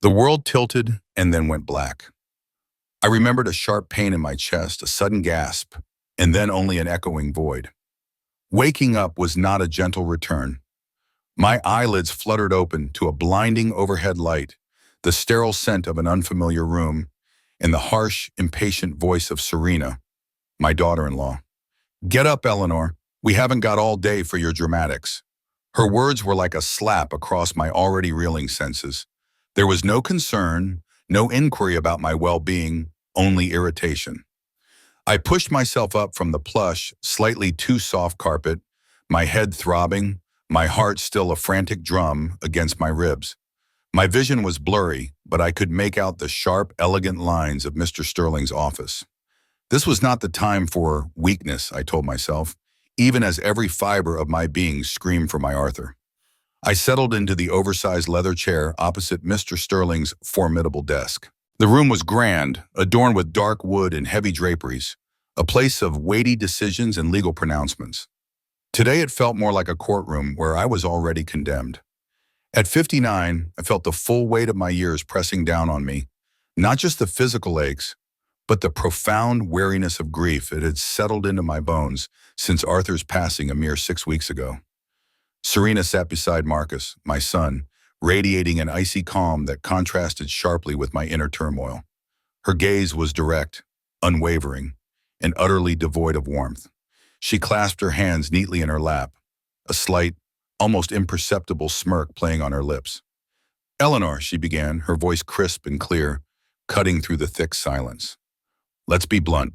The world tilted and then went black. I remembered a sharp pain in my chest, a sudden gasp, and then only an echoing void. Waking up was not a gentle return. My eyelids fluttered open to a blinding overhead light, the sterile scent of an unfamiliar room, and the harsh, impatient voice of Serena, my daughter-in-law. "Get up, Eleanor. We haven't got all day for your dramatics." Her words were like a slap across my already reeling senses. There was no concern, no inquiry about my well-being, only irritation. I pushed myself up from the plush, slightly too soft carpet, my head throbbing, my heart still a frantic drum against my ribs. My vision was blurry, but I could make out the sharp, elegant lines of Mr. Sterling's office. This was not the time for weakness, I told myself, even as every fiber of my being screamed for my Arthur. I settled into the oversized leather chair opposite Mr. Sterling's formidable desk. The room was grand, adorned with dark wood and heavy draperies, a place of weighty decisions and legal pronouncements. Today it felt more like a courtroom where I was already condemned. At 59, I felt the full weight of my years pressing down on me, not just the physical aches, but the profound weariness of grief that had settled into my bones since Arthur's passing a mere 6 weeks ago. Serena sat beside Marcus, my son, radiating an icy calm that contrasted sharply with my inner turmoil. Her gaze was direct, unwavering, and utterly devoid of warmth. She clasped her hands neatly in her lap, a slight, almost imperceptible smirk playing on her lips. "Eleanor," she began, her voice crisp and clear, cutting through the thick silence. "Let's be blunt.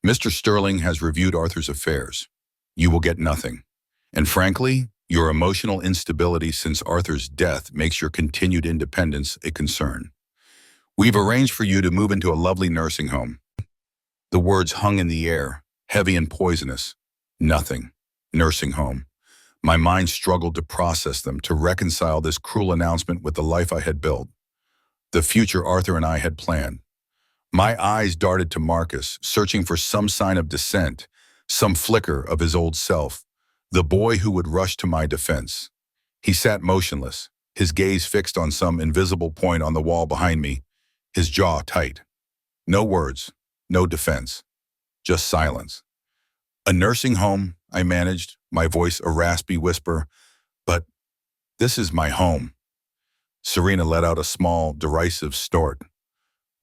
Mr. Sterling has reviewed Arthur's affairs. You will get nothing. And frankly, your emotional instability since Arthur's death makes your continued independence a concern. We've arranged for you to move into a lovely nursing home." The words hung in the air, heavy and poisonous. Nothing. Nursing home. My mind struggled to process them, to reconcile this cruel announcement with the life I had built, the future Arthur and I had planned. My eyes darted to Marcus, searching for some sign of dissent, some flicker of his old self, the boy who would rush to my defense. He sat motionless, his gaze fixed on some invisible point on the wall behind me, his jaw tight. No words, no defense, just silence. "A nursing home," I managed, my voice a raspy whisper, "but this is my home." Serena let out a small, derisive snort.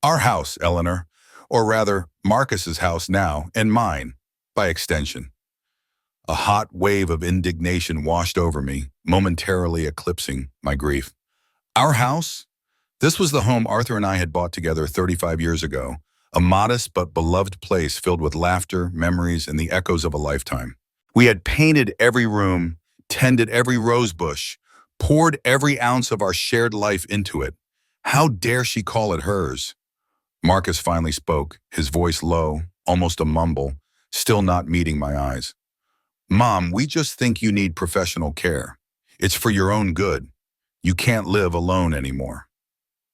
"Our house, Eleanor, or rather, Marcus's house now, and mine, by extension." A hot wave of indignation washed over me, momentarily eclipsing my grief. Our house? This was the home Arthur and I had bought together 35 years ago, a modest but beloved place filled with laughter, memories, and the echoes of a lifetime. We had painted every room, tended every rose bush, poured every ounce of our shared life into it. How dare she call it hers? Marcus finally spoke, his voice low, almost a mumble, still not meeting my eyes. "Mom, we just think you need professional care. It's for your own good. You can't live alone anymore."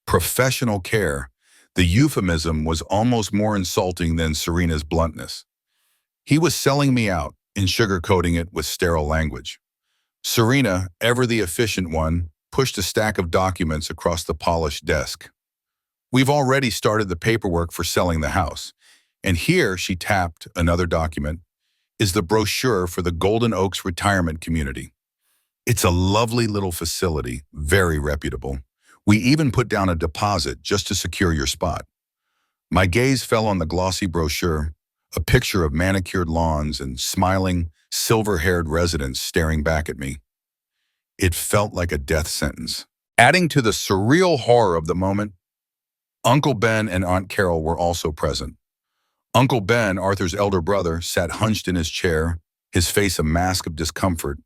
Professional care. The euphemism was almost more insulting than Serena's bluntness. He was selling me out and sugarcoating it with sterile language. Serena, ever the efficient one, pushed a stack of documents across the polished desk. "We've already started the paperwork for selling the house. And here," she tapped another document, "is the brochure for the Golden Oaks retirement community. It's a lovely little facility, very reputable. We even put down a deposit just to secure your spot." My gaze fell on the glossy brochure, a picture of manicured lawns and smiling, silver-haired residents staring back at me. It felt like a death sentence. Adding to the surreal horror of the moment, Uncle Ben and Aunt Carol were also present. Uncle Ben, Arthur's elder brother, sat hunched in his chair, his face a mask of discomfort,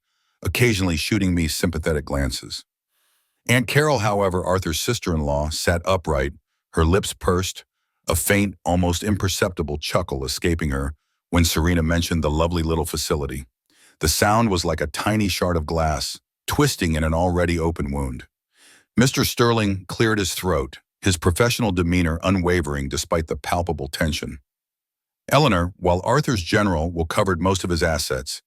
occasionally shooting me sympathetic glances. Aunt Carol, however, Arthur's sister-in-law, sat upright, her lips pursed, a faint, almost imperceptible chuckle escaping her when Serena mentioned the lovely little facility. The sound was like a tiny shard of glass, twisting in an already open wound. Mr. Sterling cleared his throat, his professional demeanor unwavering despite the palpable tension. "Eleanor, while Arthur's general will covered most of his assets,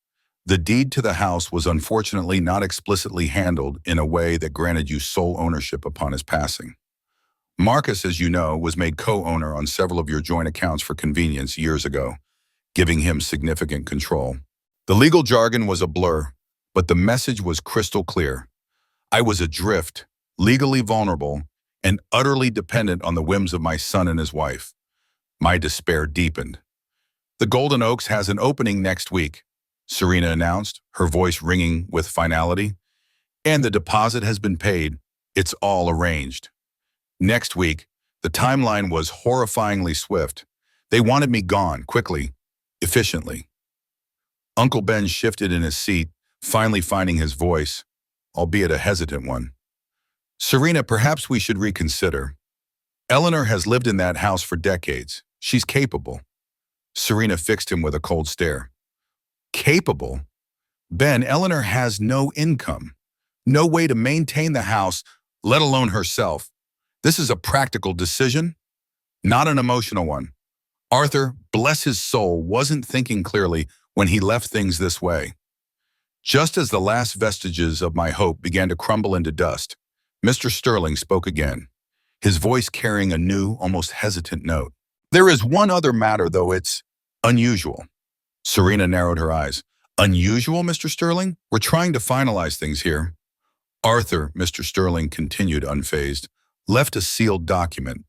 the deed to the house was unfortunately not explicitly handled in a way that granted you sole ownership upon his passing. Marcus, as you know, was made co-owner on several of your joint accounts for convenience years ago, giving him significant control. The legal jargon was a blur, but the message was crystal clear. I was adrift, legally vulnerable, and utterly dependent on the whims of my son and his wife. My despair deepened. The Golden Oaks has an opening next week, Serena announced, her voice ringing with finality. And the deposit has been paid. It's all arranged. Next week, the timeline was horrifyingly swift. They wanted me gone, quickly, efficiently. Uncle Ben shifted in his seat, finally finding his voice, albeit a hesitant one. Serena, perhaps we should reconsider. Eleanor has lived in that house for decades. She's capable. Serena fixed him with a cold stare. Capable? Ben, Eleanor has no income. No way to maintain the house, let alone herself. This is a practical decision, not an emotional one. Arthur, bless his soul, wasn't thinking clearly when he left things this way. Just as the last vestiges of my hope began to crumble into dust, Mr. Sterling spoke again, his voice carrying a new, almost hesitant note. There is one other matter, though it's unusual. Serena narrowed her eyes. Unusual, Mr. Sterling? We're trying to finalize things here. Arthur, Mr. Sterling continued unfazed, left a sealed document.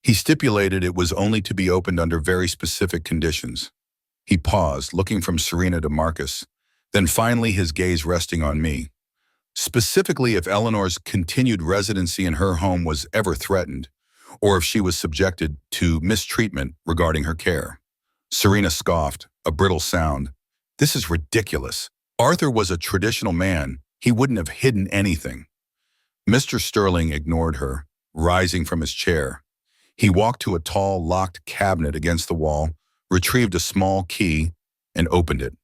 He stipulated it was only to be opened under very specific conditions. He paused, looking from Serena to Marcus, then finally his gaze resting on me. Specifically, if Eleanor's continued residency in her home was ever threatened, or if she was subjected to mistreatment regarding her care. Serena scoffed, a brittle sound. This is ridiculous. Arthur was a traditional man. He wouldn't have hidden anything. Mr. Sterling ignored her, rising from his chair. He walked to a tall, locked cabinet against the wall, retrieved a small key, and opened it.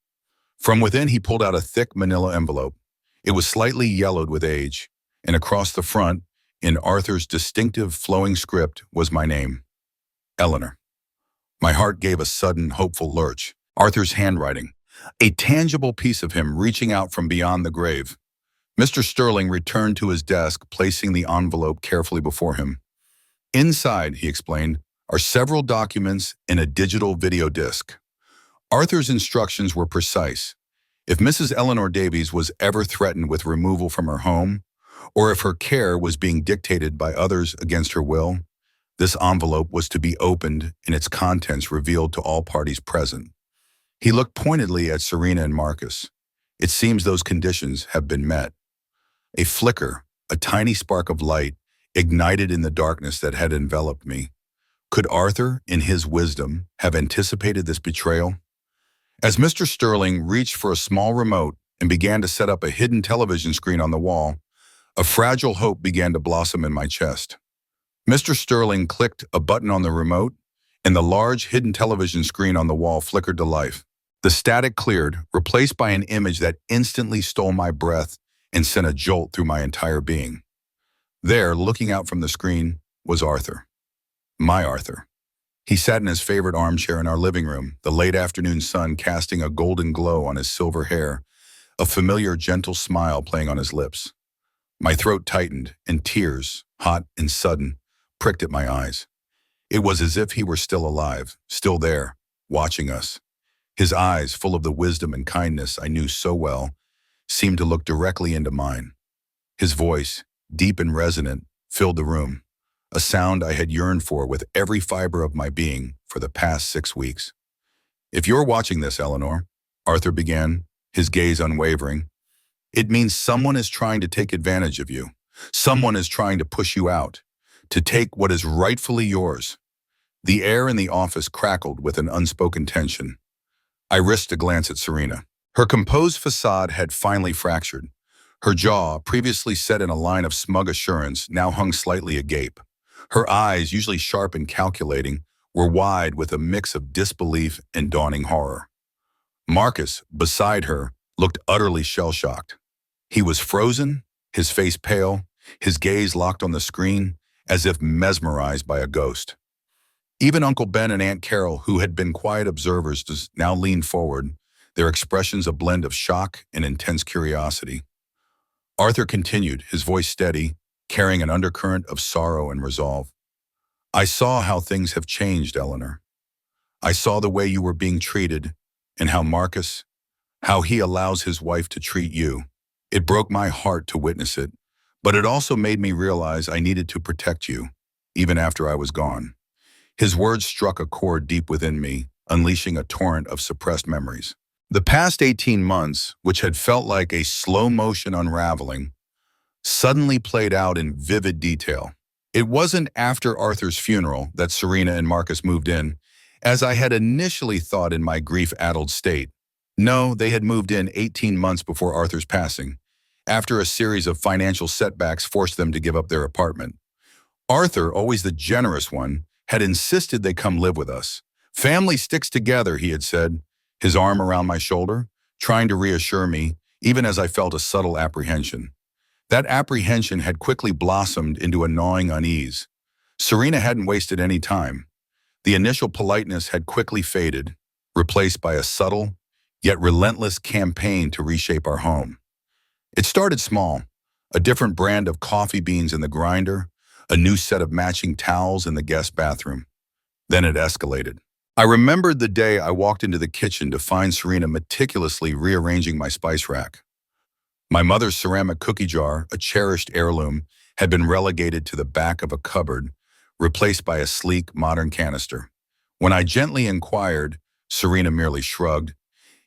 From within, he pulled out a thick manila envelope. It was slightly yellowed with age, and across the front, in Arthur's distinctive flowing script, was my name, Eleanor. My heart gave a sudden, hopeful lurch. Arthur's handwriting, a tangible piece of him reaching out from beyond the grave. Mr. Sterling returned to his desk, placing the envelope carefully before him. Inside, he explained, are several documents and a digital video disc. Arthur's instructions were precise. If Mrs. Eleanor Davies was ever threatened with removal from her home, or if her care was being dictated by others against her will, this envelope was to be opened and its contents revealed to all parties present. He looked pointedly at Serena and Marcus. It seems those conditions have been met. A flicker, a tiny spark of light, ignited in the darkness that had enveloped me. Could Arthur, in his wisdom, have anticipated this betrayal? As Mr. Sterling reached for a small remote and began to set up a hidden television screen on the wall, a fragile hope began to blossom in my chest. Mr. Sterling clicked a button on the remote, and the large hidden television screen on the wall flickered to life. The static cleared, replaced by an image that instantly stole my breath and sent a jolt through my entire being. There, looking out from the screen, was Arthur. My Arthur. He sat in his favorite armchair in our living room, the late afternoon sun casting a golden glow on his silver hair, a familiar gentle smile playing on his lips. My throat tightened, and tears, hot and sudden, pricked at my eyes. It was as if he were still alive, still there, watching us. His eyes, full of the wisdom and kindness I knew so well, seemed to look directly into mine. His voice, deep and resonant, filled the room, a sound I had yearned for with every fiber of my being for the past 6 weeks. If you're watching this, Eleanor, Arthur began, his gaze unwavering, it means someone is trying to take advantage of you. Someone is trying to push you out, to take what is rightfully yours. The air in the office crackled with an unspoken tension. I risked a glance at Serena. Her composed facade had finally fractured. Her jaw, previously set in a line of smug assurance, now hung slightly agape. Her eyes, usually sharp and calculating, were wide with a mix of disbelief and dawning horror. Marcus, beside her, looked utterly shell-shocked. He was frozen, his face pale, his gaze locked on the screen, as if mesmerized by a ghost. Even Uncle Ben and Aunt Carol, who had been quiet observers, now leaned forward, their expressions a blend of shock and intense curiosity. Arthur continued, his voice steady, carrying an undercurrent of sorrow and resolve. I saw how things have changed, Eleanor. I saw the way you were being treated and how Marcus, how he allows his wife to treat you. It broke my heart to witness it, but it also made me realize I needed to protect you, even after I was gone. His words struck a chord deep within me, unleashing a torrent of suppressed memories. The past 18 months, which had felt like a slow-motion unraveling, suddenly played out in vivid detail. It wasn't after Arthur's funeral that Serena and Marcus moved in, as I had initially thought in my grief-addled state. No, they had moved in 18 months before Arthur's passing, after a series of financial setbacks forced them to give up their apartment. Arthur, always the generous one, had insisted they come live with us. Family sticks together, he had said, his arm around my shoulder, trying to reassure me, even as I felt a subtle apprehension. That apprehension had quickly blossomed into a gnawing unease. Serena hadn't wasted any time. The initial politeness had quickly faded, replaced by a subtle, yet relentless campaign to reshape our home. It started small, a different brand of coffee beans in the grinder, a new set of matching towels in the guest bathroom. Then it escalated. I remembered the day I walked into the kitchen to find Serena meticulously rearranging my spice rack. My mother's ceramic cookie jar, a cherished heirloom, had been relegated to the back of a cupboard, replaced by a sleek, modern canister. When I gently inquired, Serena merely shrugged.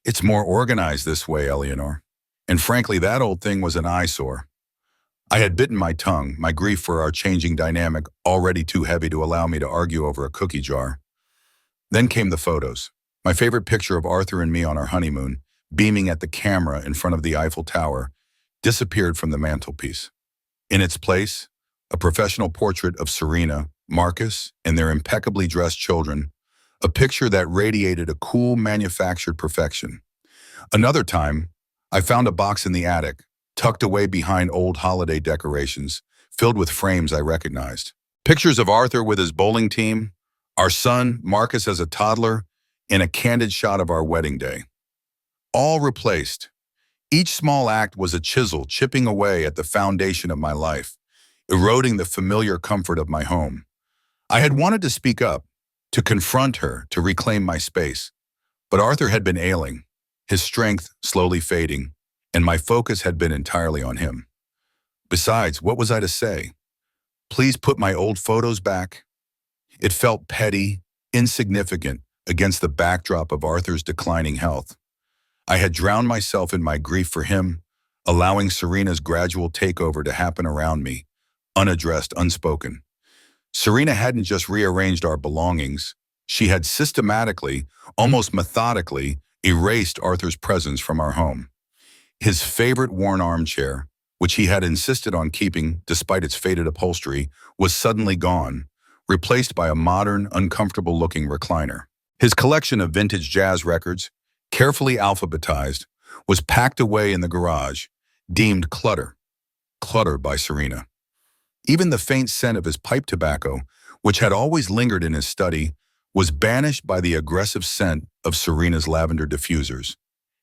"It's more organized this way, Eleanor." And frankly, that old thing was an eyesore. I had bitten my tongue, my grief for our changing dynamic already too heavy to allow me to argue over a cookie jar. Then came the photos. My favorite picture of Arthur and me on our honeymoon, beaming at the camera in front of the Eiffel Tower, disappeared from the mantelpiece. In its place, a professional portrait of Serena, Marcus, and their impeccably dressed children, a picture that radiated a cool, manufactured perfection. Another time, I found a box in the attic, tucked away behind old holiday decorations, filled with frames I recognized. Pictures of Arthur with his bowling team, our son, Marcus as a toddler, and a candid shot of our wedding day. All replaced. Each small act was a chisel chipping away at the foundation of my life, eroding the familiar comfort of my home. I had wanted to speak up, to confront her, to reclaim my space. But Arthur had been ailing, his strength slowly fading, and my focus had been entirely on him. Besides, what was I to say? Please put my old photos back? It felt petty, insignificant, against the backdrop of Arthur's declining health. I had drowned myself in my grief for him, allowing Serena's gradual takeover to happen around me, unaddressed, unspoken. Serena hadn't just rearranged our belongings. She had systematically, almost methodically, erased Arthur's presence from our home. His favorite worn armchair, which he had insisted on keeping despite its faded upholstery, was suddenly gone, replaced by a modern, uncomfortable-looking recliner. His collection of vintage jazz records, carefully alphabetized, was packed away in the garage, deemed clutter by Serena. Even the faint scent of his pipe tobacco, which had always lingered in his study, was banished by the aggressive scent of Serena's lavender diffusers.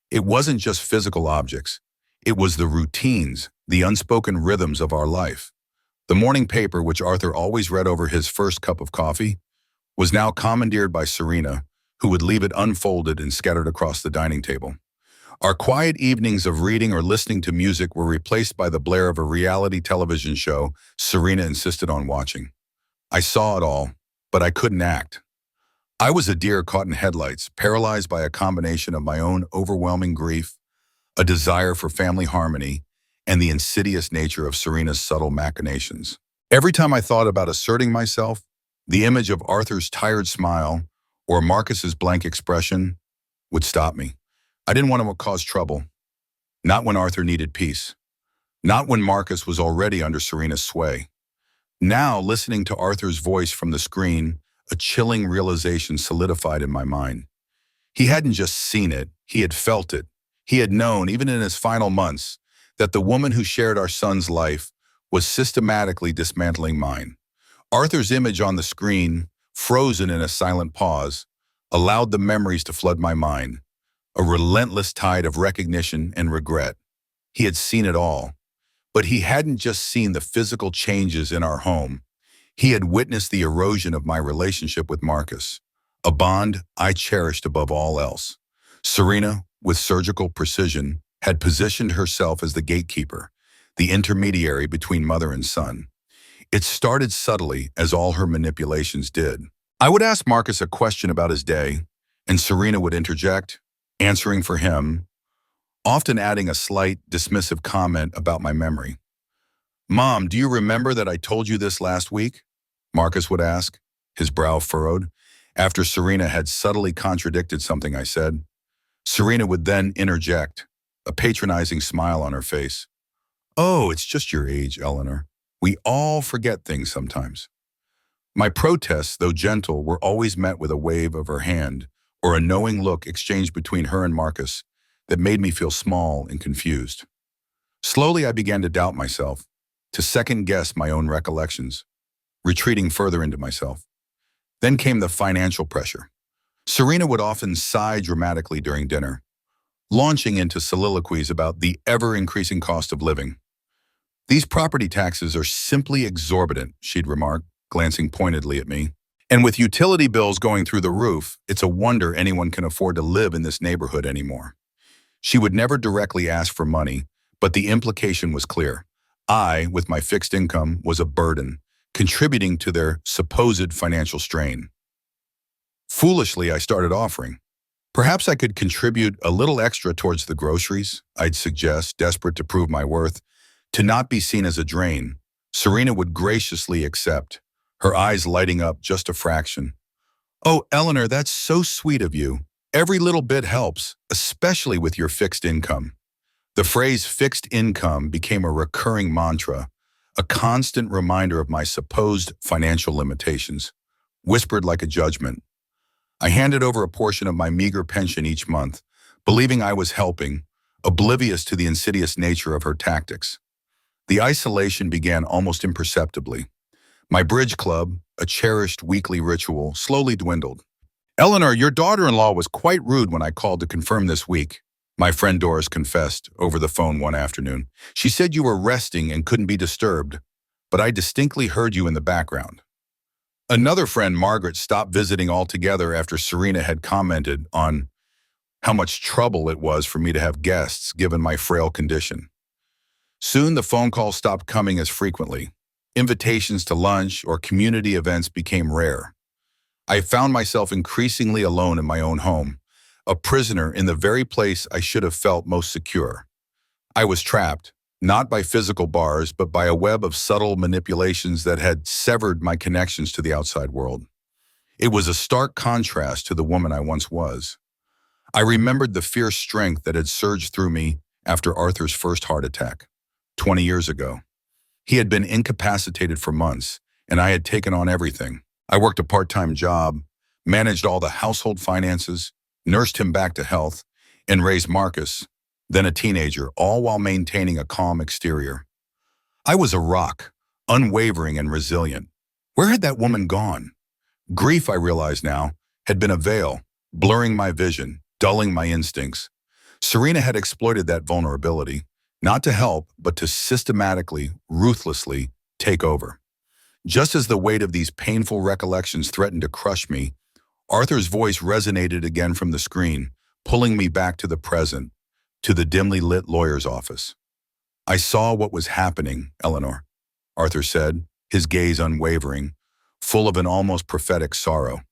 It wasn't just physical objects. It was the routines, the unspoken rhythms of our life. The morning paper, which Arthur always read over his first cup of coffee, was now commandeered by Serena, who would leave it unfolded and scattered across the dining table. Our quiet evenings of reading or listening to music were replaced by the blare of a reality television show Serena insisted on watching. I saw it all, but I couldn't act. I was a deer caught in headlights, paralyzed by a combination of my own overwhelming grief, a desire for family harmony, and the insidious nature of Serena's subtle machinations. Every time I thought about asserting myself, the image of Arthur's tired smile or Marcus's blank expression would stop me. I didn't want to cause trouble. Not when Arthur needed peace. Not when Marcus was already under Serena's sway. Now, listening to Arthur's voice from the screen, a chilling realization solidified in my mind. He hadn't just seen it, he had felt it. He had known, even in his final months, that the woman who shared our son's life was systematically dismantling mine. Arthur's image on the screen, frozen in a silent pause, allowed the memories to flood my mind, a relentless tide of recognition and regret. He had seen it all, but he hadn't just seen the physical changes in our home. He had witnessed the erosion of my relationship with Marcus, a bond I cherished above all else. Serena, with surgical precision, had positioned herself as the gatekeeper, the intermediary between mother and son. It started subtly, as all her manipulations did. I would ask Marcus a question about his day, and Serena would interject, answering for him, often adding a slight, dismissive comment about my memory. "Mom, do you remember that I told you this last week?" Marcus would ask, his brow furrowed, after Serena had subtly contradicted something I said. Serena would then interject, a patronizing smile on her face. "Oh, it's just your age, Eleanor. We all forget things sometimes." My protests, though gentle, were always met with a wave of her hand or a knowing look exchanged between her and Marcus that made me feel small and confused. Slowly, I began to doubt myself, to second-guess my own recollections, retreating further into myself. Then came the financial pressure. Serena would often sigh dramatically during dinner, launching into soliloquies about the ever-increasing cost of living. "These property taxes are simply exorbitant," she'd remark, glancing pointedly at me. "And with utility bills going through the roof, it's a wonder anyone can afford to live in this neighborhood anymore." She would never directly ask for money, but the implication was clear. I, with my fixed income, was a burden, contributing to their supposed financial strain. Foolishly, I started offering. "Perhaps I could contribute a little extra towards the groceries," I'd suggest, desperate to prove my worth, to not be seen as a drain. Serena would graciously accept, her eyes lighting up just a fraction. "Oh, Eleanor, that's so sweet of you. Every little bit helps, especially with your fixed income." The phrase fixed income became a recurring mantra, a constant reminder of my supposed financial limitations, whispered like a judgment. I handed over a portion of my meager pension each month, believing I was helping, oblivious to the insidious nature of her tactics. The isolation began almost imperceptibly. My bridge club, a cherished weekly ritual, slowly dwindled. "Eleanor, your daughter-in-law was quite rude when I called to confirm this week," my friend Doris confessed over the phone one afternoon. "She said you were resting and couldn't be disturbed, but I distinctly heard you in the background." Another friend, Margaret, stopped visiting altogether after Serena had commented on how much trouble it was for me to have guests given my frail condition. Soon the phone calls stopped coming as frequently. Invitations to lunch or community events became rare. I found myself increasingly alone in my own home, a prisoner in the very place I should have felt most secure. I was trapped, not by physical bars, but by a web of subtle manipulations that had severed my connections to the outside world. It was a stark contrast to the woman I once was. I remembered the fierce strength that had surged through me after Arthur's first heart attack, 20 years ago. He had been incapacitated for months, and I had taken on everything. I worked a part-time job, managed all the household finances, nursed him back to health, and raised Marcus, then a teenager, all while maintaining a calm exterior. I was a rock, unwavering and resilient. Where had that woman gone? Grief, I realized now, had been a veil, blurring my vision, dulling my instincts. Serena had exploited that vulnerability, not to help, but to systematically, ruthlessly take over. Just as the weight of these painful recollections threatened to crush me, Arthur's voice resonated again from the screen, pulling me back to the present, to the dimly lit lawyer's office. "I saw what was happening, Eleanor," Arthur said, his gaze unwavering, full of an almost prophetic sorrow.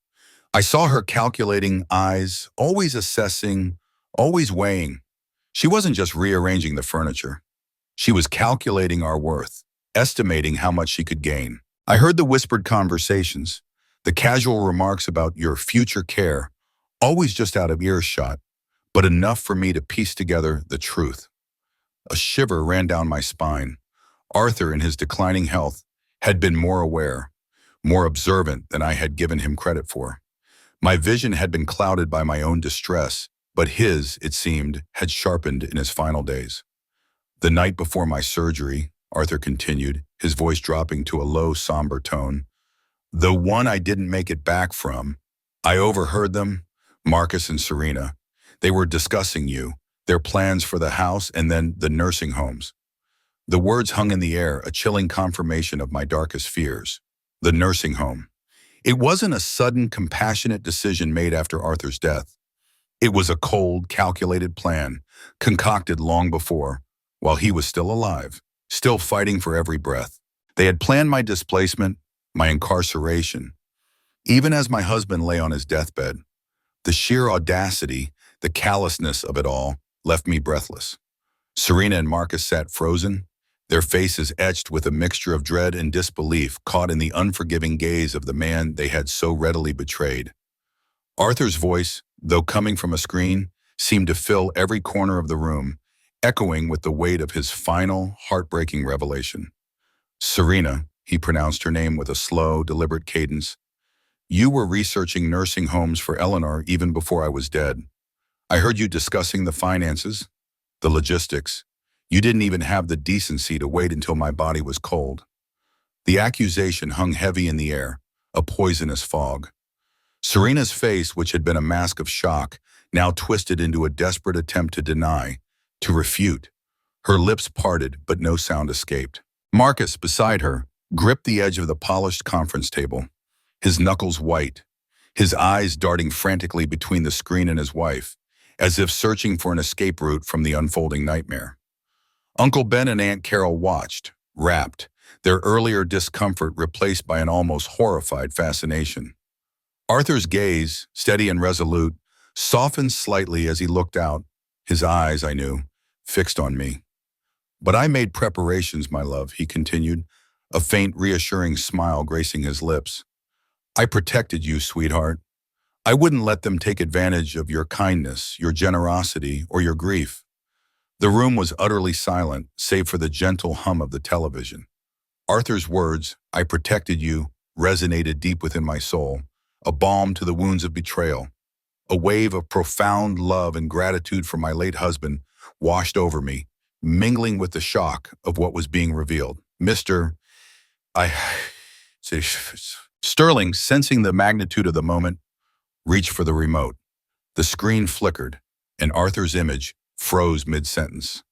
"I saw her calculating eyes, always assessing, always weighing. She wasn't just rearranging the furniture. She was calculating our worth, estimating how much she could gain. I heard the whispered conversations, the casual remarks about your future care, always just out of earshot, but enough for me to piece together the truth." A shiver ran down my spine. Arthur, in his declining health, had been more aware, more observant than I had given him credit for. My vision had been clouded by my own distress, but his, it seemed, had sharpened in his final days. "The night before my surgery," Arthur continued, his voice dropping to a low, somber tone, "the one I didn't make it back from, I overheard them, Marcus and Serena. They were discussing you, their plans for the house and then the nursing homes." The words hung in the air, a chilling confirmation of my darkest fears. the nursing home. It wasn't a sudden, compassionate decision made after Arthur's death. It was a cold, calculated plan, concocted long before, while he was still alive, still fighting for every breath. They had planned my displacement, my incarceration. Even as my husband lay on his deathbed, the sheer audacity, the callousness of it all left me breathless. Serena and Marcus sat frozen, their faces etched with a mixture of dread and disbelief, caught in the unforgiving gaze of the man they had so readily betrayed. Arthur's voice, though coming from a screen, seemed to fill every corner of the room, echoing with the weight of his final, heartbreaking revelation. "Serena," he pronounced her name with a slow, deliberate cadence, "you were researching nursing homes for Eleanor even before I was dead. I heard you discussing the finances, the logistics. You didn't even have the decency to wait until my body was cold." The accusation hung heavy in the air, a poisonous fog. Serena's face, which had been a mask of shock, now twisted into a desperate attempt to deny, to refute. Her lips parted, but no sound escaped. Marcus, beside her, gripped the edge of the polished conference table, his knuckles white, his eyes darting frantically between the screen and his wife, as if searching for an escape route from the unfolding nightmare. Uncle Ben and Aunt Carol watched, rapt, their earlier discomfort replaced by an almost horrified fascination. Arthur's gaze, steady and resolute, softened slightly as he looked out, his eyes, I knew, fixed on me. "But I made preparations, my love," he continued, a faint, reassuring smile gracing his lips. "I protected you, sweetheart. I wouldn't let them take advantage of your kindness, your generosity, or your grief." The room was utterly silent, save for the gentle hum of the television. Arthur's words, "I protected you," resonated deep within my soul, a balm to the wounds of betrayal. A wave of profound love and gratitude for my late husband washed over me, mingling with the shock of what was being revealed. Mr. I... Sterling, sensing the magnitude of the moment, reached for the remote. The screen flickered, and Arthur's image froze mid-sentence.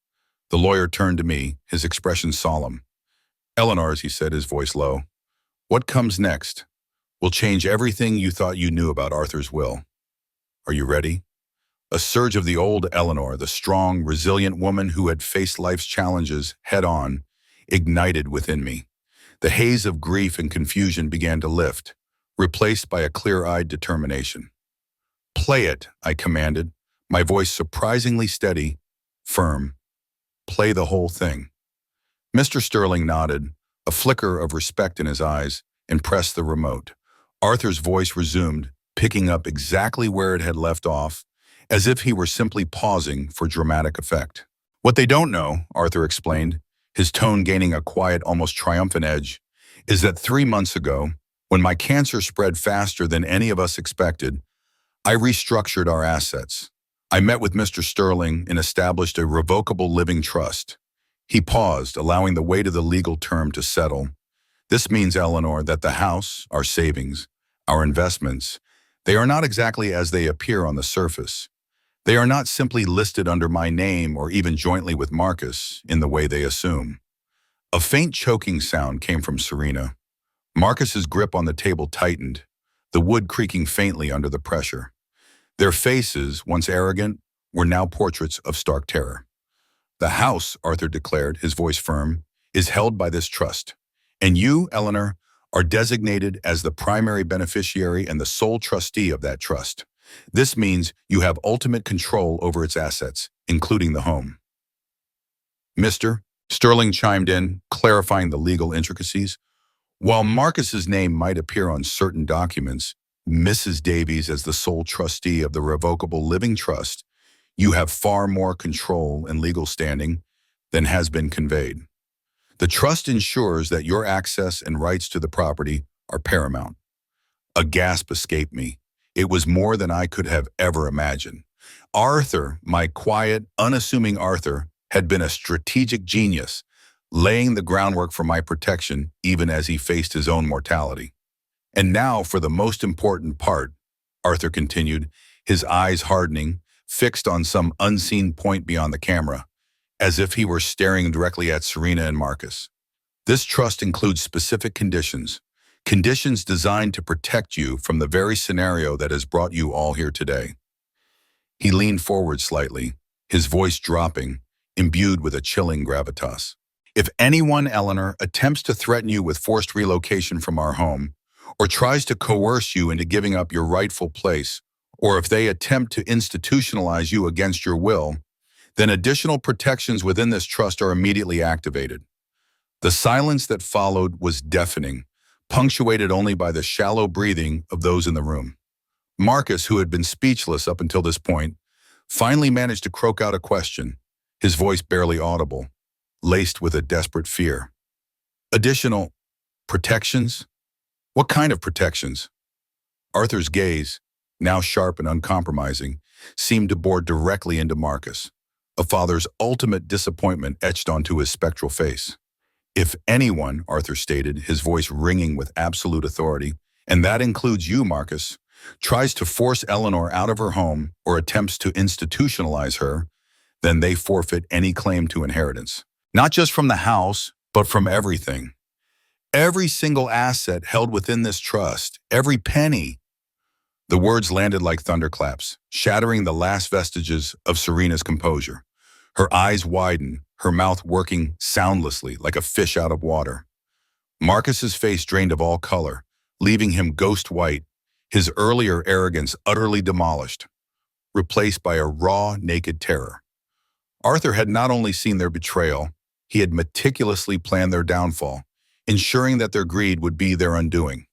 The lawyer turned to me, his expression solemn. "Eleanor," he said, his voice low, "what comes next will change everything you thought you knew about Arthur's will. Are you ready?" A surge of the old Eleanor, the strong, resilient woman who had faced life's challenges head-on, ignited within me. The haze of grief and confusion began to lift, replaced by a clear-eyed determination. "Play it," I commanded, my voice surprisingly steady, firm. "Play the whole thing." Mr. Sterling nodded, a flicker of respect in his eyes, and pressed the remote. Arthur's voice resumed, picking up exactly where it had left off, as if he were simply pausing for dramatic effect. "What they don't know," Arthur explained, his tone gaining a quiet, almost triumphant edge, "is that 3 months ago, when my cancer spread faster than any of us expected, I restructured our assets. I met with Mr. Sterling and established a revocable living trust." He paused, allowing the weight of the legal term to settle. "This means, Eleanor, that the house, our savings, our investments, they are not exactly as they appear on the surface. They are not simply listed under my name or even jointly with Marcus in the way they assume." A faint choking sound came from Serena. Marcus's grip on the table tightened, the wood creaking faintly under the pressure. Their faces, once arrogant, were now portraits of stark terror. "The house," Arthur declared, his voice firm, "is held by this trust. And you, Eleanor, are designated as the primary beneficiary and the sole trustee of that trust. This means you have ultimate control over its assets, including the home." "Mr." Sterling chimed in, clarifying the legal intricacies. "While Marcus's name might appear on certain documents, Mrs. Davies as the sole trustee of the revocable living trust, you have far more control and legal standing than has been conveyed. The trust ensures that your access and rights to the property are paramount." A gasp escaped me. It was more than I could have ever imagined. Arthur, my quiet, unassuming Arthur, had been a strategic genius, laying the groundwork for my protection even as he faced his own mortality. "And now for the most important part," Arthur continued, his eyes hardening, fixed on some unseen point beyond the camera, as if he were staring directly at Serena and Marcus. "This trust includes specific conditions, Conditions designed to protect you from the very scenario that has brought you all here today. He leaned forward slightly, his voice dropping, imbued with a chilling gravitas. If anyone, Eleanor, attempts to threaten you with forced relocation from our home, or tries to coerce you into giving up your rightful place, or if they attempt to institutionalize you against your will, then additional protections within this trust are immediately activated. The silence that followed was deafening, punctuated only by the shallow breathing of those in the room. Marcus, who had been speechless up until this point, finally managed to croak out a question, his voice barely audible, laced with a desperate fear. Additional protections? What kind of protections? Arthur's gaze, now sharp and uncompromising, seemed to bore directly into Marcus, a father's ultimate disappointment etched onto his spectral face. If anyone, Arthur stated, his voice ringing with absolute authority, and that includes you, Marcus, tries to force Eleanor out of her home or attempts to institutionalize her, then they forfeit any claim to inheritance. Not just from the house, but from everything. Every single asset held within this trust, every penny. The words landed like thunderclaps, shattering the last vestiges of Serena's composure. Her eyes widened, her mouth working soundlessly like a fish out of water. Marcus's face drained of all color, leaving him ghost white, his earlier arrogance utterly demolished, replaced by a raw, naked terror. Arthur had not only seen their betrayal, he had meticulously planned their downfall, ensuring that their greed would be their undoing.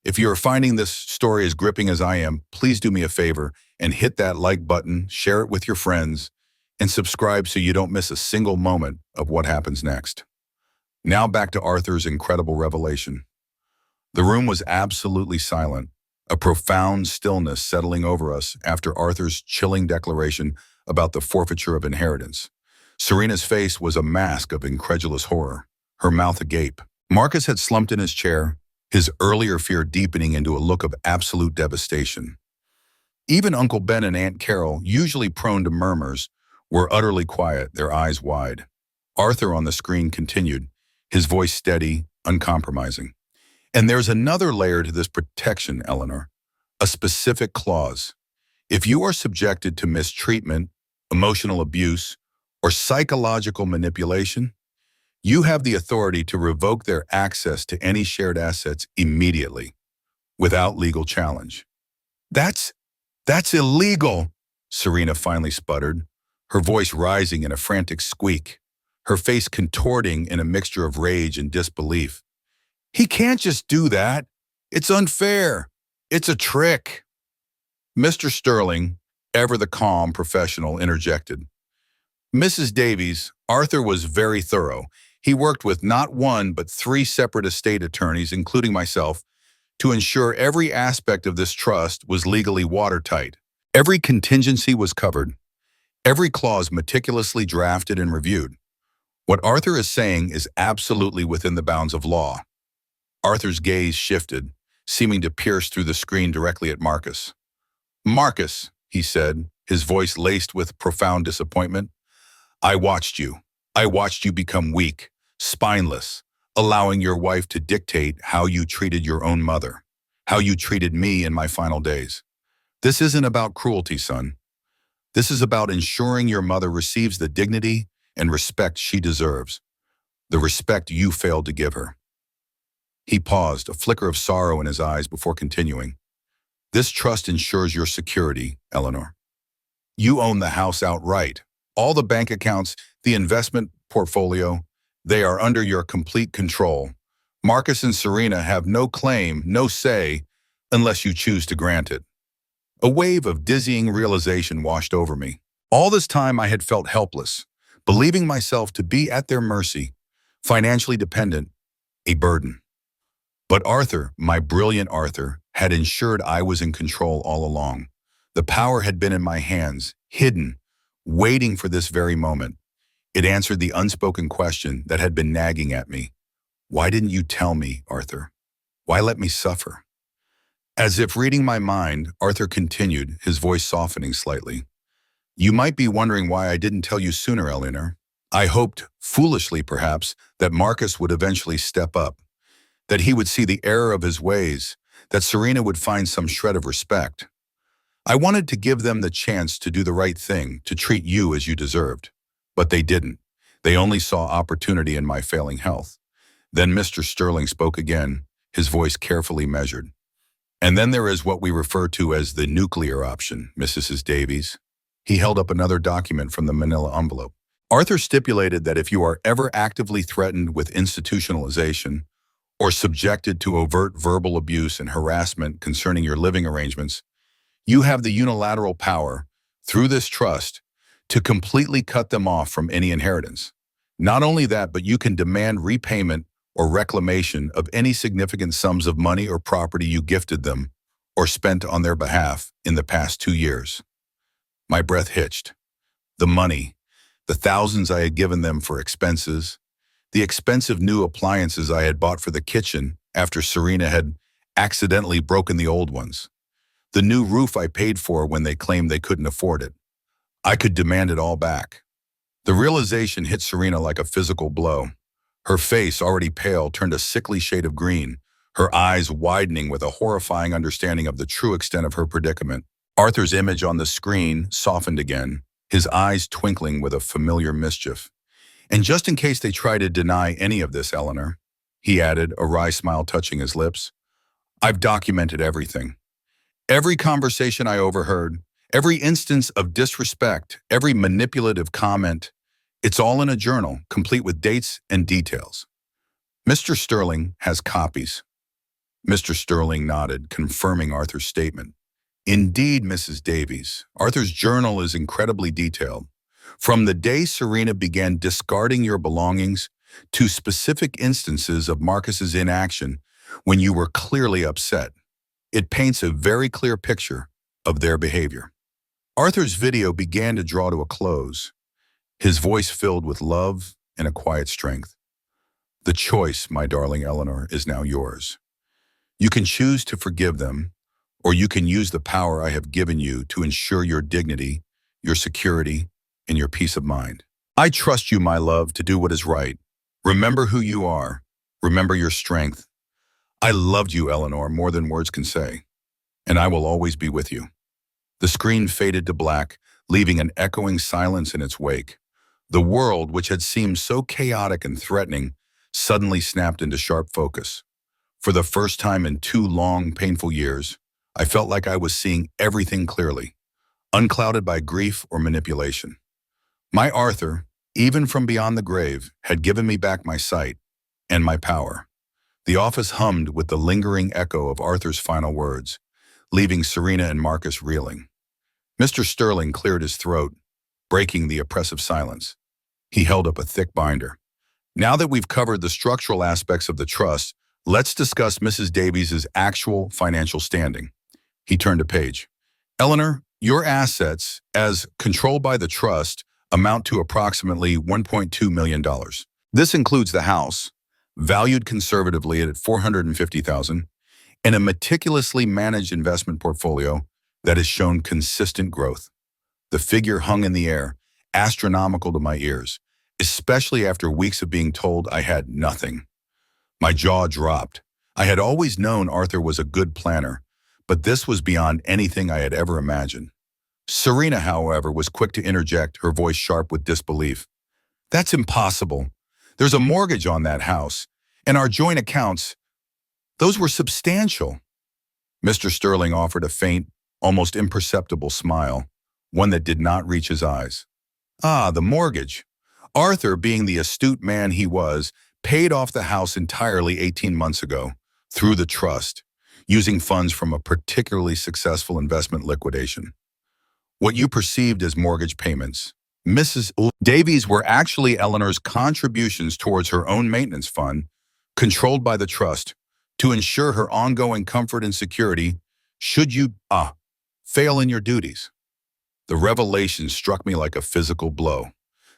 If you are finding this story as gripping as I am, please do me a favor and hit that like button, share it with your friends, and subscribe so you don't miss a single moment of what happens next. Now back to Arthur's incredible revelation. The room was absolutely silent, a profound stillness settling over us after Arthur's chilling declaration about the forfeiture of inheritance. Serena's face was a mask of incredulous horror, her mouth agape. Marcus had slumped in his chair, his earlier fear deepening into a look of absolute devastation. Even Uncle Ben and Aunt Carol, usually prone to murmurs, were utterly quiet, their eyes wide. Arthur on the screen continued, his voice steady, uncompromising. And there's another layer to this protection, Eleanor, a specific clause. If you are subjected to mistreatment, emotional abuse, or psychological manipulation, you have the authority to revoke their access to any shared assets immediately, without legal challenge. That's illegal, Serena finally sputtered, her voice rising in a frantic squeak, her face contorting in a mixture of rage and disbelief. He can't just do that. It's unfair. It's a trick. Mr. Sterling, ever the calm professional, interjected. Mrs. Davies, Arthur was very thorough. He worked with not one but 3 separate estate attorneys, including myself, to ensure every aspect of this trust was legally watertight. Every contingency was covered, every clause meticulously drafted and reviewed. What Arthur is saying is absolutely within the bounds of law. Arthur's gaze shifted, seeming to pierce through the screen directly at Marcus. Marcus, he said, his voice laced with profound disappointment, I watched you. I watched you become weak, spineless, allowing your wife to dictate how you treated your own mother, how you treated me in my final days. This isn't about cruelty, son. This is about ensuring your mother receives the dignity and respect she deserves, the respect you failed to give her. He paused, a flicker of sorrow in his eyes before continuing. This trust ensures your security, Eleanor. You own the house outright. All the bank accounts, the investment portfolio, they are under your complete control. Marcus and Serena have no claim, no say, unless you choose to grant it. A wave of dizzying realization washed over me. All this time I had felt helpless, believing myself to be at their mercy, financially dependent, a burden. But Arthur, my brilliant Arthur, had ensured I was in control all along. The power had been in my hands, hidden, waiting for this very moment. It answered the unspoken question that had been nagging at me. Why didn't you tell me, Arthur? Why let me suffer? As if reading my mind, Arthur continued, his voice softening slightly. You might be wondering why I didn't tell you sooner, Eleanor. I hoped, foolishly perhaps, that Marcus would eventually step up. that he would see the error of his ways, that Serena would find some shred of respect. I wanted to give them the chance to do the right thing, to treat you as you deserved. But they didn't. They only saw opportunity in my failing health. Then Mr. Sterling spoke again, his voice carefully measured. And then there is what we refer to as the nuclear option, Mrs. Davies. He held up another document from the manila envelope. Arthur stipulated that if you are ever actively threatened with institutionalization or subjected to overt verbal abuse and harassment concerning your living arrangements, you have the unilateral power, through this trust, to completely cut them off from any inheritance. Not only that, but you can demand repayment or reclamation of any significant sums of money or property you gifted them or spent on their behalf in the past 2 years. My breath hitched. The money, the thousands I had given them for expenses, the expensive new appliances I had bought for the kitchen after Serena had accidentally broken the old ones, the new roof I paid for when they claimed they couldn't afford it. I could demand it all back. The realization hit Serena like a physical blow. Her face, already pale, turned a sickly shade of green, her eyes widening with a horrifying understanding of the true extent of her predicament. Arthur's image on the screen softened again, his eyes twinkling with a familiar mischief. And just in case they try to deny any of this, Eleanor, he added, a wry smile touching his lips, I've documented everything. Every conversation I overheard, every instance of disrespect, every manipulative comment, it's all in a journal, complete with dates and details. Mr. Sterling has copies. Mr. Sterling nodded, confirming Arthur's statement. Indeed, Mrs. Davies, Arthur's journal is incredibly detailed. From the day Serena began discarding your belongings to specific instances of Marcus's inaction when you were clearly upset, it paints a very clear picture of their behavior. Arthur's video began to draw to a close, his voice filled with love and a quiet strength. The choice, my darling Eleanor, is now yours. You can choose to forgive them, or you can use the power I have given you to ensure your dignity, your security, and your peace of mind. I trust you, my love, to do what is right. Remember who you are. Remember your strength. I loved you, Eleanor, more than words can say, and I will always be with you. The screen faded to black, leaving an echoing silence in its wake. The world, which had seemed so chaotic and threatening, suddenly snapped into sharp focus. For the first time in 2 long, painful years, I felt like I was seeing everything clearly, unclouded by grief or manipulation. My Arthur, even from beyond the grave, had given me back my sight and my power. The office hummed with the lingering echo of Arthur's final words, leaving Serena and Marcus reeling. Mr. Sterling cleared his throat, breaking the oppressive silence. He held up a thick binder. Now that we've covered the structural aspects of the trust, let's discuss Mrs. Davies' actual financial standing. He turned a page. Eleanor, your assets, as controlled by the trust, amount to approximately $1.2 million. This includes the house, valued conservatively at $450,000, and a meticulously managed investment portfolio that has shown consistent growth. The figure hung in the air, astronomical to my ears, especially after weeks of being told I had nothing. My jaw dropped. I had always known Arthur was a good planner, but this was beyond anything I had ever imagined. Serena, however, was quick to interject, her voice sharp with disbelief. That's impossible. There's a mortgage on that house, and our joint accounts, those were substantial. Mr. Sterling offered a faint, almost imperceptible smile, one that did not reach his eyes. Ah, the mortgage. Arthur, being the astute man he was, paid off the house entirely 18 months ago, through the trust, using funds from a particularly successful investment liquidation. What you perceived as mortgage payments, Mrs. Davies, were actually Eleanor's contributions towards her own maintenance fund, controlled by the trust, to ensure her ongoing comfort and security should you, fail in your duties. The revelation struck me like a physical blow.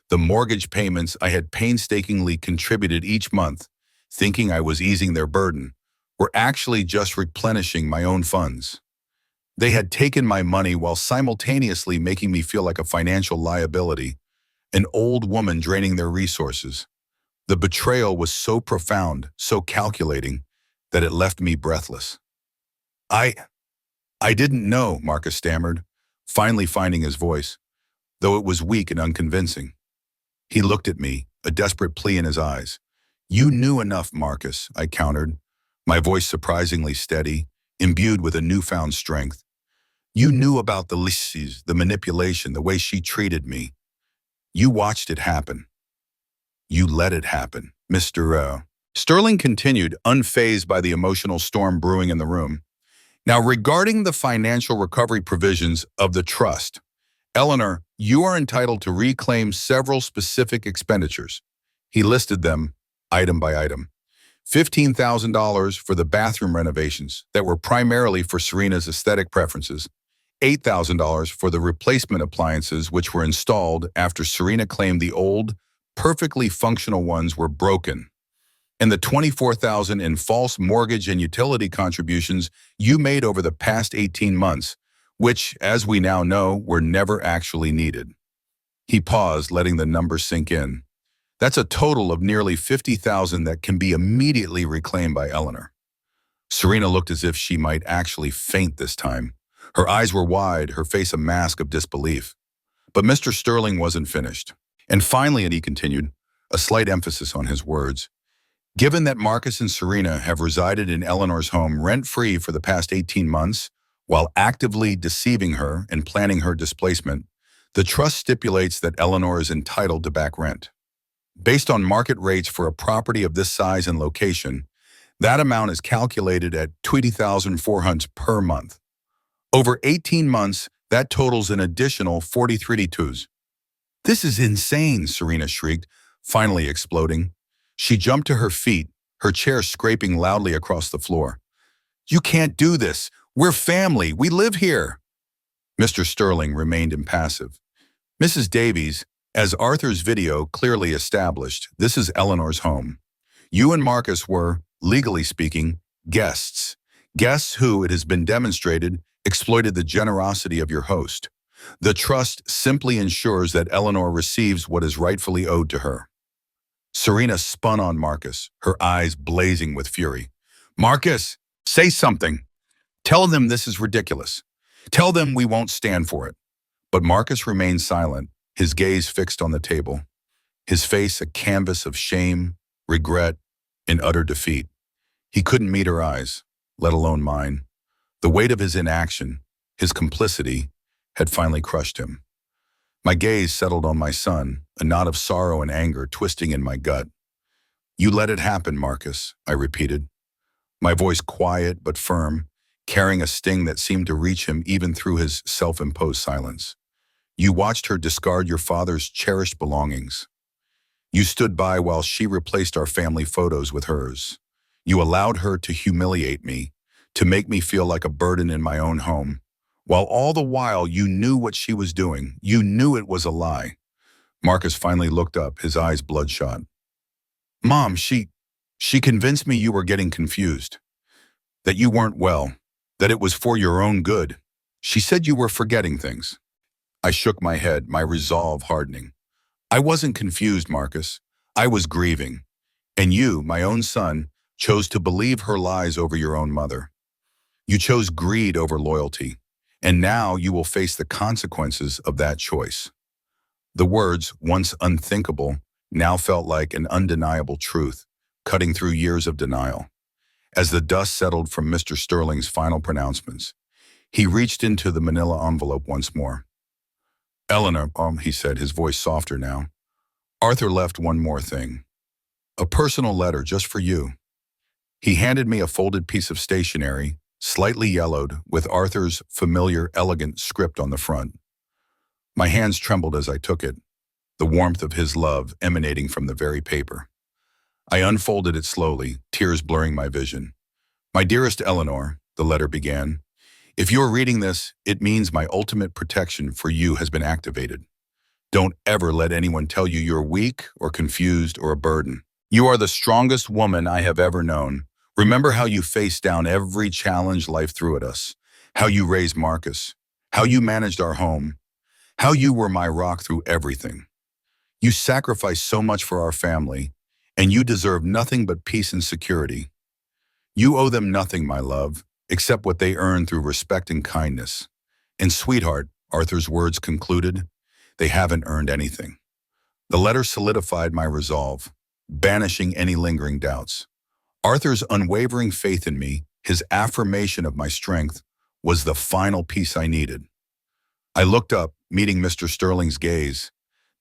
The mortgage payments I had painstakingly contributed each month, thinking I was easing their burden, were actually just replenishing my own funds. They had taken my money while simultaneously making me feel like a financial liability, an old woman draining their resources. The betrayal was so profound, so calculating, that it left me breathless. I, I didn't know, Marcus stammered, finally finding his voice, though it was weak and unconvincing. He looked at me, a desperate plea in his eyes. You knew enough, Marcus, I countered, my voice surprisingly steady, imbued with a newfound strength. You knew about the leases, the manipulation, the way she treated me. You watched it happen. You let it happen, Mr. Sterling continued, unfazed by the emotional storm brewing in the room. Now, regarding the financial recovery provisions of the trust, Eleanor, you are entitled to reclaim several specific expenditures. He listed them item by item. $15,000 for the bathroom renovations that were primarily for Serena's aesthetic preferences, $8,000 for the replacement appliances which were installed after Serena claimed the old, perfectly functional ones were broken, and the $24,000 in false mortgage and utility contributions you made over the past 18 months, which, as we now know, were never actually needed. He paused, letting the numbers sink in. That's a total of nearly $50,000 that can be immediately reclaimed by Eleanor. Serena looked as if she might actually faint this time. Her eyes were wide, her face a mask of disbelief. But Mr. Sterling wasn't finished. And finally, and he continued, a slight emphasis on his words, given that Marcus and Serena have resided in Eleanor's home rent-free for the past 18 months, while actively deceiving her and planning her displacement, the trust stipulates that Eleanor is entitled to back rent. Based on market rates for a property of this size and location, that amount is calculated at $20,400 per month. Over 18 months, that totals an additional $43,200. This is insane, Serena shrieked, finally exploding. She jumped to her feet, her chair scraping loudly across the floor. You can't do this. We're family. We live here. Mr. Sterling remained impassive. Mrs. Davies, as Arthur's video clearly established, this is Eleanor's home. You and Marcus were, legally speaking, guests. Guests who, it has been demonstrated, exploited the generosity of your host. The trust simply ensures that Eleanor receives what is rightfully owed to her. Serena spun on Marcus, her eyes blazing with fury. Marcus, say something. Tell them this is ridiculous. Tell them we won't stand for it. But Marcus remained silent, his gaze fixed on the table, his face a canvas of shame, regret, and utter defeat. He couldn't meet her eyes, let alone mine. The weight of his inaction, his complicity, had finally crushed him. My gaze settled on my son, a knot of sorrow and anger twisting in my gut. You let it happen, Marcus, I repeated, my voice quiet but firm, carrying a sting that seemed to reach him even through his self-imposed silence. You watched her discard your father's cherished belongings. You stood by while she replaced our family photos with hers. You allowed her to humiliate me, to make me feel like a burden in my own home. While all the while you knew what she was doing, you knew it was a lie. Marcus finally looked up, his eyes bloodshot. Mom, she convinced me you were getting confused, that you weren't well, that it was for your own good. She said you were forgetting things. I shook my head, my resolve hardening. I wasn't confused, Marcus. I was grieving. And you, my own son, chose to believe her lies over your own mother. You chose greed over loyalty. And now you will face the consequences of that choice. The words, once unthinkable, now felt like an undeniable truth, cutting through years of denial. As the dust settled from Mr. Sterling's final pronouncements, he reached into the manila envelope once more. Eleanor, he said, his voice softer now, Arthur left one more thing. A personal letter just for you. He handed me a folded piece of stationery, slightly yellowed, with Arthur's familiar, elegant script on the front. My hands trembled as I took it, the warmth of his love emanating from the very paper. I unfolded it slowly, tears blurring my vision. My dearest Eleanor, the letter began, if you're reading this, it means my ultimate protection for you has been activated. Don't ever let anyone tell you you're weak or confused or a burden. You are the strongest woman I have ever known. Remember how you faced down every challenge life threw at us, how you raised Marcus, how you managed our home, how you were my rock through everything. You sacrificed so much for our family, and you deserve nothing but peace and security. You owe them nothing, my love, except what they earn through respect and kindness. And sweetheart, Arthur's words concluded, they haven't earned anything. The letter solidified my resolve, banishing any lingering doubts. Arthur's unwavering faith in me, his affirmation of my strength, was the final piece I needed. I looked up, meeting Mr. Sterling's gaze,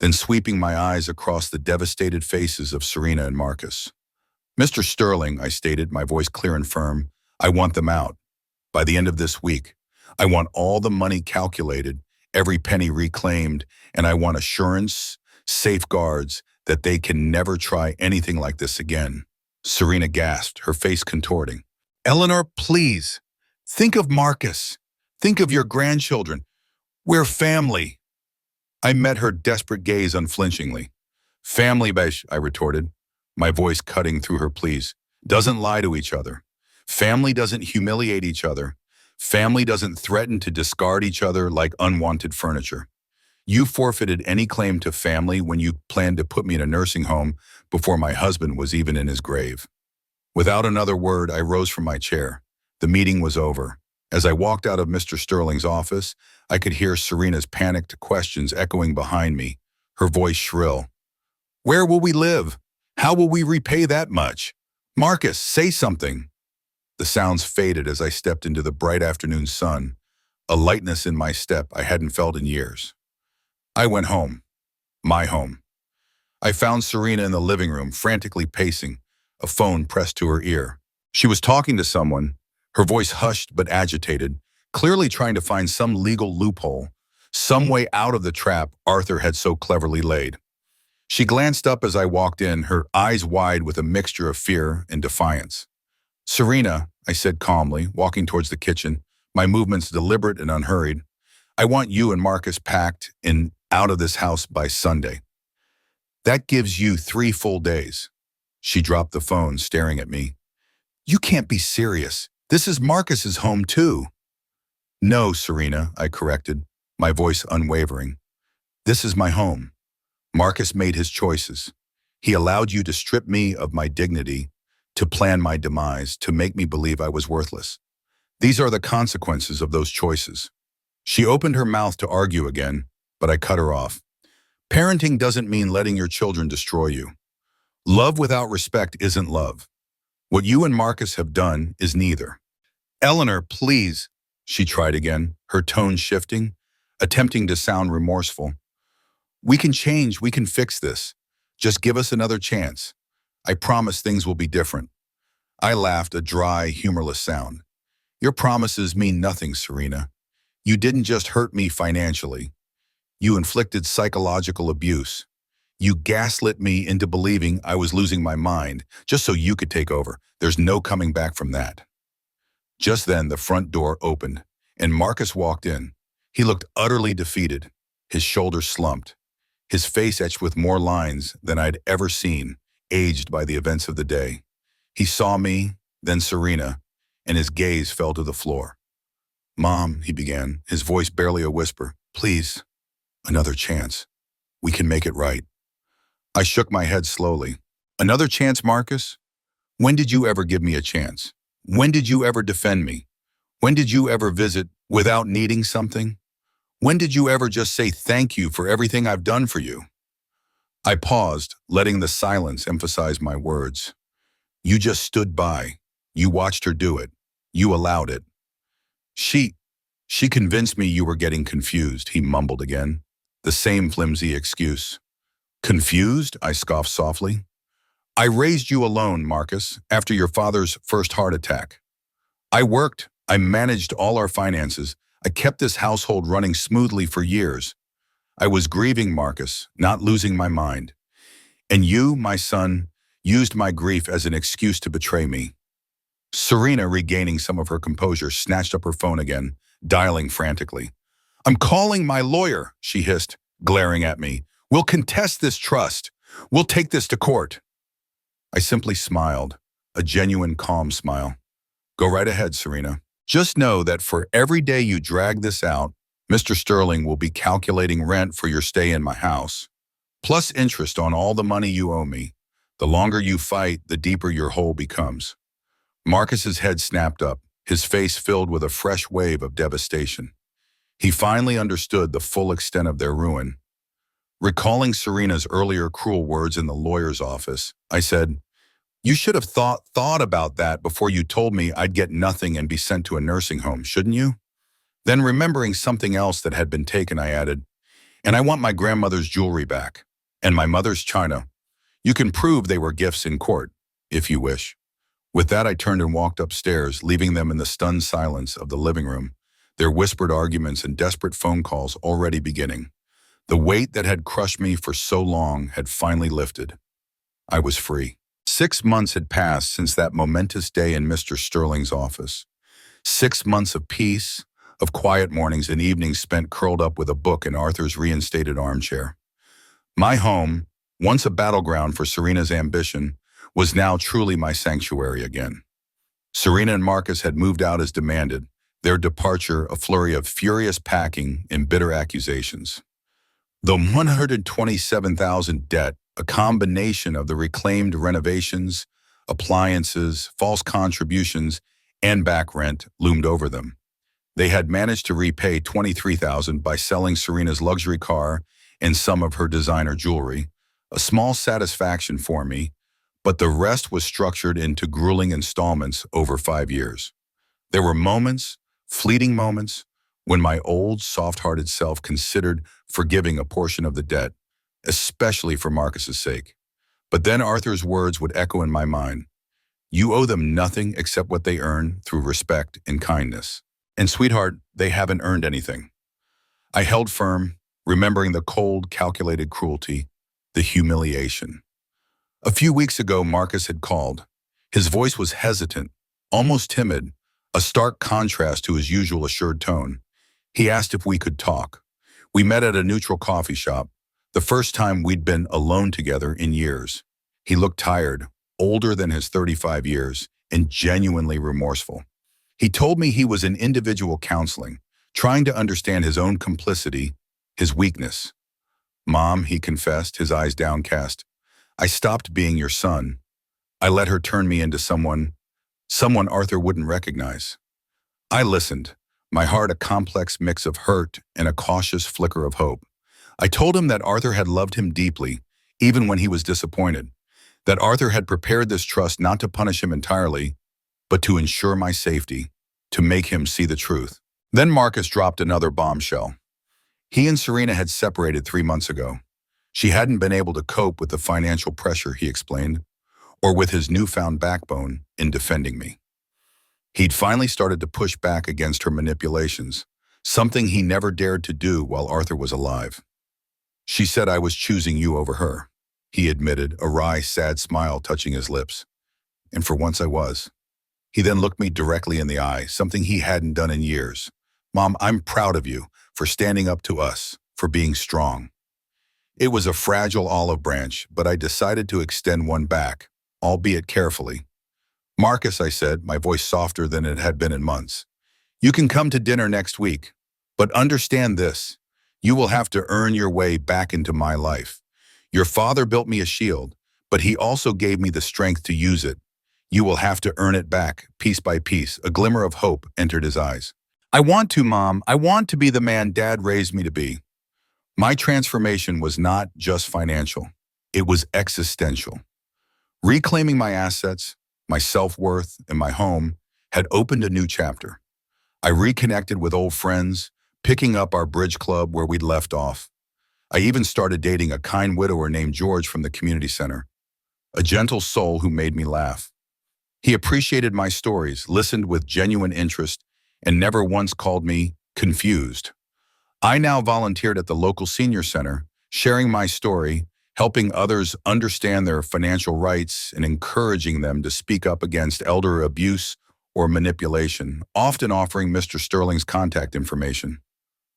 then sweeping my eyes across the devastated faces of Serena and Marcus. Mr. Sterling, I stated, my voice clear and firm, I want them out. By the end of this week, I want all the money calculated, every penny reclaimed, and I want assurance, safeguards, that they can never try anything like this again. Serena gasped, her face contorting. Eleanor, please, think of Marcus. Think of your grandchildren. We're family. I met her desperate gaze unflinchingly. Family, Besh, I retorted, my voice cutting through her pleas, doesn't lie to each other. Family doesn't humiliate each other. Family doesn't threaten to discard each other like unwanted furniture. You forfeited any claim to family when you planned to put me in a nursing home before my husband was even in his grave. Without another word, I rose from my chair. The meeting was over. As I walked out of Mr. Sterling's office, I could hear Serena's panicked questions echoing behind me, her voice shrill. Where will we live? How will we repay that much? Marcus, say something. The sounds faded as I stepped into the bright afternoon sun, a lightness in my step I hadn't felt in years. I went home. My home. I found Serena in the living room, frantically pacing, a phone pressed to her ear. She was talking to someone, her voice hushed but agitated, clearly trying to find some legal loophole, some way out of the trap Arthur had so cleverly laid. She glanced up as I walked in, her eyes wide with a mixture of fear and defiance. Serena, I said calmly, walking towards the kitchen, my movements deliberate and unhurried, I want you and Marcus packed and out of this house by Sunday. That gives you 3 full days. She dropped the phone, staring at me. You can't be serious. This is Marcus's home too. No, Serena, I corrected, my voice unwavering. This is my home. Marcus made his choices. He allowed you to strip me of my dignity, to plan my demise, to make me believe I was worthless. These are the consequences of those choices. She opened her mouth to argue again, but I cut her off. Parenting doesn't mean letting your children destroy you. Love without respect isn't love. What you and Marcus have done is neither. Eleanor, please, she tried again, her tone shifting, attempting to sound remorseful. We can change, we can fix this. Just give us another chance. I promise things will be different. I laughed, a dry, humorless sound. Your promises mean nothing, Serena. You didn't just hurt me financially. You inflicted psychological abuse. You gaslit me into believing I was losing my mind just so you could take over. There's no coming back from that. Just then, the front door opened, and Marcus walked in. He looked utterly defeated, his shoulders slumped, his face etched with more lines than I'd ever seen, aged by the events of the day. He saw me, then Serena, and his gaze fell to the floor. Mom, he began, his voice barely a whisper, please, another chance. We can make it right. I shook my head slowly. Another chance, Marcus? When did you ever give me a chance? When did you ever defend me? When did you ever visit without needing something? When did you ever just say thank you for everything I've done for you? I paused, letting the silence emphasize my words. You just stood by. You watched her do it. You allowed it. She convinced me you were getting confused, he mumbled again. The same flimsy excuse. Confused? I scoffed softly. I raised you alone, Marcus, after your father's first heart attack. I worked. I managed all our finances. I kept this household running smoothly for years. I was grieving Marcus, not losing my mind. And you, my son, used my grief as an excuse to betray me. Serena, regaining some of her composure, snatched up her phone again, dialing frantically. I'm calling my lawyer, she hissed, glaring at me. We'll contest this trust. We'll take this to court. I simply smiled, a genuine calm smile. Go right ahead, Serena. Just know that for every day you drag this out, Mr. Sterling will be calculating rent for your stay in my house, plus interest on all the money you owe me. The longer you fight, the deeper your hole becomes. Marcus's head snapped up, his face filled with a fresh wave of devastation. He finally understood the full extent of their ruin. Recalling Serena's earlier cruel words in the lawyer's office, I said, "You should have thought about that before you told me I'd get nothing and be sent to a nursing home, shouldn't you?" Then remembering something else that had been taken, I added, "And I want my grandmother's jewelry back, and my mother's china. You can prove they were gifts in court, if you wish." With that, I turned and walked upstairs, leaving them in the stunned silence of the living room, their whispered arguments and desperate phone calls already beginning. The weight that had crushed me for so long had finally lifted. I was free. 6 months had passed since that momentous day in Mr. Sterling's office. 6 months of peace, of quiet mornings and evenings spent curled up with a book in Arthur's reinstated armchair. My home, once a battleground for Serena's ambition, was now truly my sanctuary again. Serena and Marcus had moved out as demanded, their departure a flurry of furious packing and bitter accusations. The $127,000 debt, a combination of the reclaimed renovations, appliances, false contributions, and back rent, loomed over them. They had managed to repay $23,000 by selling Serena's luxury car and some of her designer jewelry, a small satisfaction for me, but the rest was structured into grueling installments over 5 years. There were moments, fleeting moments, when my old, soft-hearted self considered forgiving a portion of the debt, especially for Marcus's sake. But then Arthur's words would echo in my mind. "You owe them nothing except what they earn through respect and kindness. And sweetheart, they haven't earned anything." I held firm, remembering the cold, calculated cruelty, the humiliation. A few weeks ago, Marcus had called. His voice was hesitant, almost timid, a stark contrast to his usual assured tone. He asked if we could talk. We met at a neutral coffee shop, the first time we'd been alone together in years. He looked tired, older than his 35 years, and genuinely remorseful. He told me he was in individual counseling, trying to understand his own complicity, his weakness. "Mom," he confessed, his eyes downcast, "I stopped being your son. I let her turn me into someone Arthur wouldn't recognize." I listened, my heart a complex mix of hurt and a cautious flicker of hope. I told him that Arthur had loved him deeply, even when he was disappointed, that Arthur had prepared this trust not to punish him entirely, but to ensure my safety, to make him see the truth. Then Marcus dropped another bombshell. He and Serena had separated 3 months ago. She hadn't been able to cope with the financial pressure, he explained, or with his newfound backbone in defending me. He'd finally started to push back against her manipulations, something he never dared to do while Arthur was alive. "She said I was choosing you over her," he admitted, a wry, sad smile touching his lips. "And for once I was." He then looked me directly in the eye, something he hadn't done in years. "Mom, I'm proud of you for standing up to us, for being strong." It was a fragile olive branch, but I decided to extend one back, albeit carefully. "Marcus," I said, my voice softer than it had been in months, "you can come to dinner next week, but understand this. You will have to earn your way back into my life. Your father built me a shield, but he also gave me the strength to use it. You will have to earn it back, piece by piece." A glimmer of hope entered his eyes. "I want to, Mom. I want to be the man Dad raised me to be." My transformation was not just financial. It was existential. Reclaiming my assets, my self-worth, and my home had opened a new chapter. I reconnected with old friends, picking up our bridge club where we'd left off. I even started dating a kind widower named George from the community center, a gentle soul who made me laugh. He appreciated my stories, listened with genuine interest, and never once called me confused. I now volunteered at the local senior center, sharing my story, helping others understand their financial rights, and encouraging them to speak up against elder abuse or manipulation, often offering Mr. Sterling's contact information.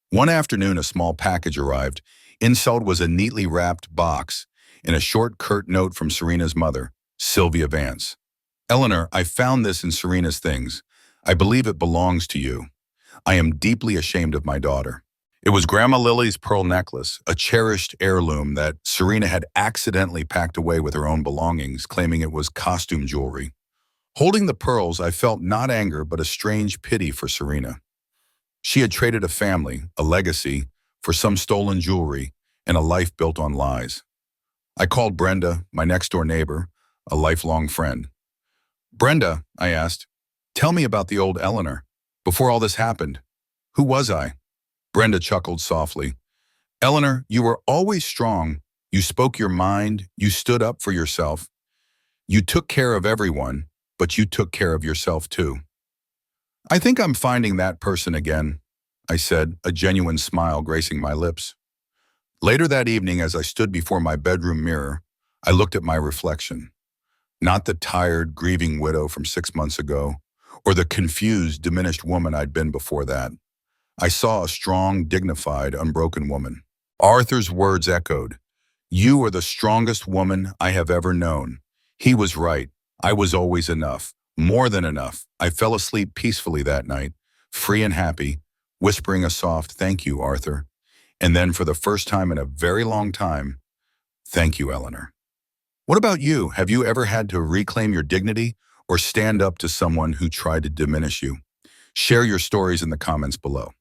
One afternoon, a small package arrived. Inside was a neatly wrapped box and a short, curt note from Serena's mother, Sylvia Vance. "Eleanor, I found this in Serena's things. I believe it belongs to you. I am deeply ashamed of my daughter." It was Grandma Lily's pearl necklace, a cherished heirloom that Serena had accidentally packed away with her own belongings, claiming it was costume jewelry. Holding the pearls, I felt not anger but a strange pity for Serena. She had traded a family, a legacy, for some stolen jewelry and a life built on lies. I called Brenda, my next-door neighbor, a lifelong friend. "Brenda," I asked, "tell me about the old Eleanor. Before all this happened, who was I?" Brenda chuckled softly. "Eleanor, you were always strong. You spoke your mind. You stood up for yourself. You took care of everyone, but you took care of yourself too." "I think I'm finding that person again," I said, a genuine smile gracing my lips. Later that evening, as I stood before my bedroom mirror, I looked at my reflection. Not the tired, grieving widow from 6 months ago, or the confused, diminished woman I'd been before that. I saw a strong, dignified, unbroken woman. Arthur's words echoed, "You are the strongest woman I have ever known." He was right. I was always enough, more than enough. I fell asleep peacefully that night, free and happy, whispering a soft, "Thank you, Arthur." And then for the first time in a very long time, "Thank you, Eleanor." What about you? Have you ever had to reclaim your dignity or stand up to someone who tried to diminish you? Share your stories in the comments below.